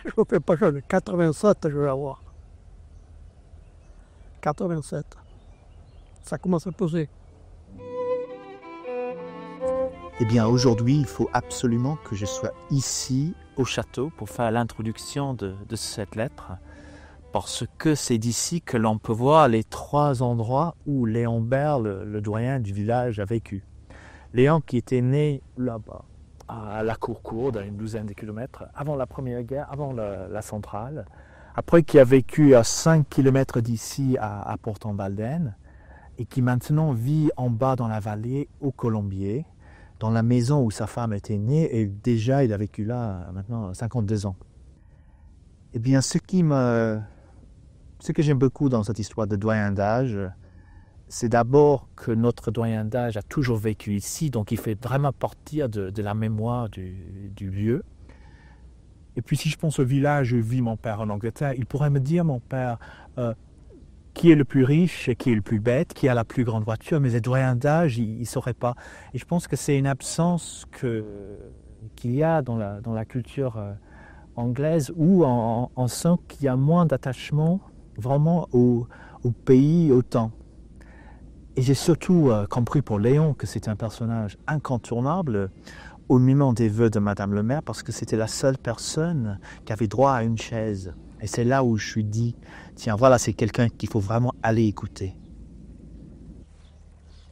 Je ne me fais pas jeune, 87 je vais avoir. 87. Ça commence à poser. Eh bien, aujourd'hui, il faut absolument que je sois ici, au château, pour faire l'introduction de cette lettre, parce que c'est d'ici que l'on peut voir les 3 endroits où Léon Bert, le doyen du village, a vécu. Léon qui était né là-bas, à la Courcourde, à une douzaine de kilomètres, avant la Première Guerre, avant la centrale, après qui a vécu à 5 kilomètres d'ici, à Port-en-Valdaine, et qui maintenant vit en bas dans la vallée, au Colombier, dans la maison où sa femme était née, et déjà il a vécu là maintenant 52 ans. Eh bien, ce que j'aime beaucoup dans cette histoire de doyen d'âge, c'est d'abord que notre doyen d'âge a toujours vécu ici, donc il fait vraiment partir de la mémoire du lieu. Et puis si je pense au village où vit mon père en Angleterre, il pourrait me dire, mon père, qui est le plus riche et qui est le plus bête, qui a la plus grande voiture, mais les doyens d'âge, il ne saurait pas. Et je pense que c'est une absence qu'il y a dans la culture anglaise, où on sent qu'il y a moins d'attachement vraiment au pays, au temps. Et j'ai surtout compris pour Léon que c'est un personnage incontournable au moment des vœux de Madame le maire, parce que c'était la seule personne qui avait droit à une chaise. Et c'est là où je me suis dit, tiens, voilà, c'est quelqu'un qu'il faut vraiment aller écouter.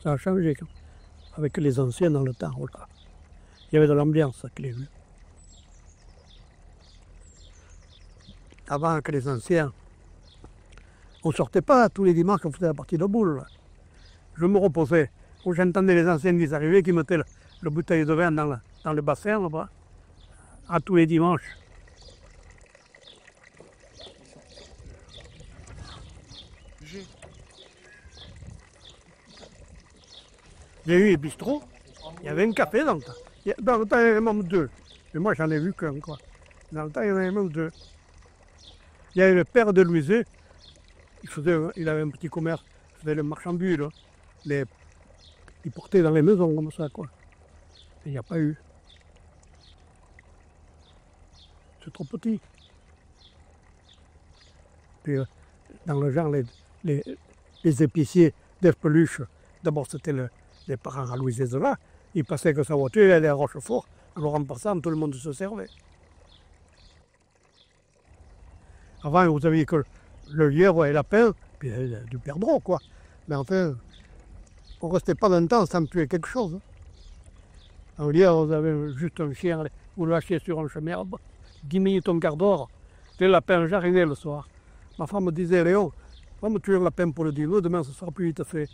Ça a changé avec les anciens dans le temps. Voilà. Il y avait de l'ambiance avec les vieux. Avant que les anciens, on ne sortait pas tous les dimanches, on faisait la partie de boules. Je me reposais. J'entendais les anciens qui arrivaient, qui mettaient le bouteille de vin dans le bassin, là-bas, à tous les dimanches. J'ai eu un bistrot, il y avait un café dans le temps. Dans le temps, il y en avait même 2. Mais moi, j'en ai vu qu'un, quoi. Dans le temps, il y en avait même 2. Il y avait le père de Louisé, il avait un petit commerce, il faisait le marchandise, là. Il portait dans les maisons comme ça, quoi. Il n'y a pas eu. C'est trop petit. Puis, dans le genre, les épiciers d'Espeluche, d'abord c'était les parents à Louis Zola, il passait avec sa voiture, il allait à Rochefort, alors en passant, tout le monde se servait. Avant, vous aviez que le lièvre et la lapin, puis du perdreau, quoi. Mais enfin, on ne restait pas longtemps sans tuer quelque chose. Un lièvre, vous avez juste un chien, vous le lâchez sur un chemin, 10 minutes, un quart d'heure, les lapins j'arrivais le soir. Ma femme me disait, Léon, va me tuer le lapin pour le dîner, demain ce sera plus vite fait.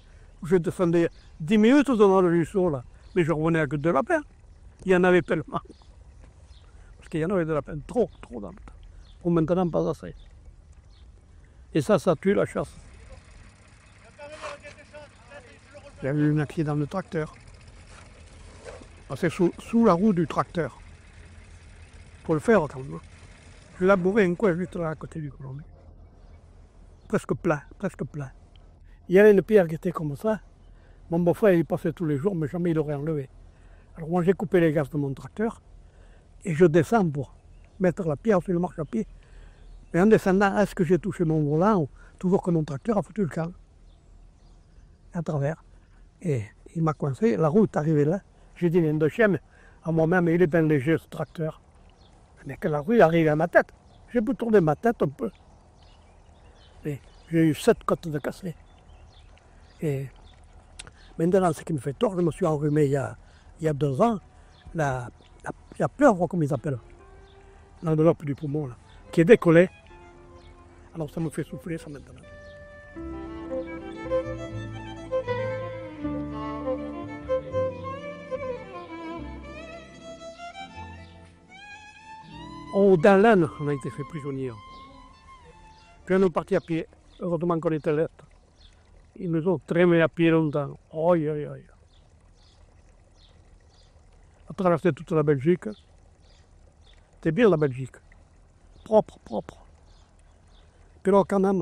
Je descendais 10 minutes dans le ruisseau, là, mais je revenais avec 2 lapins. Il y en avait tellement. Parce qu'il y en avait des lapins, trop dans le temps. Pour maintenant, pas assez. Et ça tue la chasse. Il y a eu un accident de tracteur. C'est sous la roue du tracteur. Faut le faire quand même. Je labourais un coin juste là à côté du colombier. Presque plein. Il y avait une pierre qui était comme ça. Mon beau-frère, il passait tous les jours, mais jamais il l'aurait enlevé. Alors moi, j'ai coupé les gaz de mon tracteur et je descends pour mettre la pierre sur le marchepied. Et en descendant, est-ce que j'ai touché mon volant? Toujours que mon tracteur a foutu le camp. À travers. Et il m'a coincé, la route est arrivée là. J'ai dit, il y a un chien, à moi-même, il est bien léger ce tracteur. Mais que la rue arrive à ma tête. J'ai pu tourner ma tête un peu. Et j'ai eu 7 côtes de cassé. Et maintenant, ce qui me fait tort, je me suis enrhumé il y a 2 ans, la pleure, comme ils appellent, l'enveloppe du poumon, là, qui est décollée. Alors ça me fait souffler ça maintenant. Dans l'Aisne, on a été fait prisonniers. Puis on est parti à pied. Heureusement qu'on était là. Ils nous ont traînés à pied longtemps. Aïe. À traverser toute la Belgique. C'était bien la Belgique. Propre. Puis là, quand même,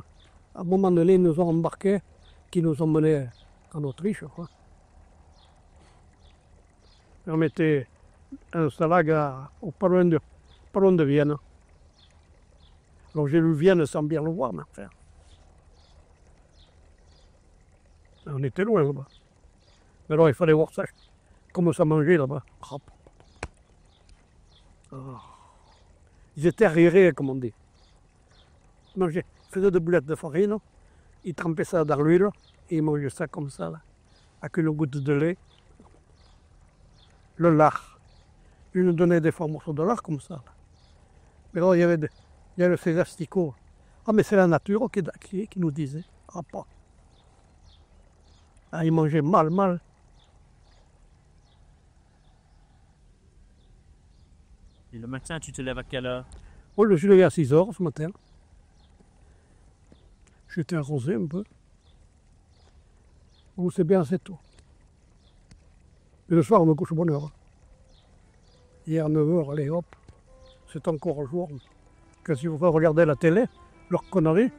à un moment donné, ils nous ont embarqués, qui nous ont menés en Autriche, quoi. Et on mettait un stalag pas loin de Vienne. Donc j'ai lu Vienne sans bien le voir, mais enfin. On était loin là-bas. Mais alors il fallait voir ça, comment ça mangeait là-bas. Oh. Ils étaient arriérés, comme on dit. Ils mangeaient, ils faisaient des boulettes de farine, ils trempaient ça dans l'huile, et ils mangeaient ça comme ça, là, avec une goutte de lait. Le lard. Ils nous donnaient des fois un morceau de lard comme ça. Là. Mais alors il y avait ces asticots. Ah mais c'est la nature qui nous disait. Ah pas. Ah, ils mangeaient mal. Et le matin, tu te lèves à quelle heure? Moi je suis levé à 6 heures ce matin. J'étais arrosé un peu. Oh, c'est bien assez tôt. Et le soir on me couche bonne heure. Hier à 9 heures, allez hop. C'est encore jour. Qu'est-ce qu'il faut faire regarder la télé, leur connerie.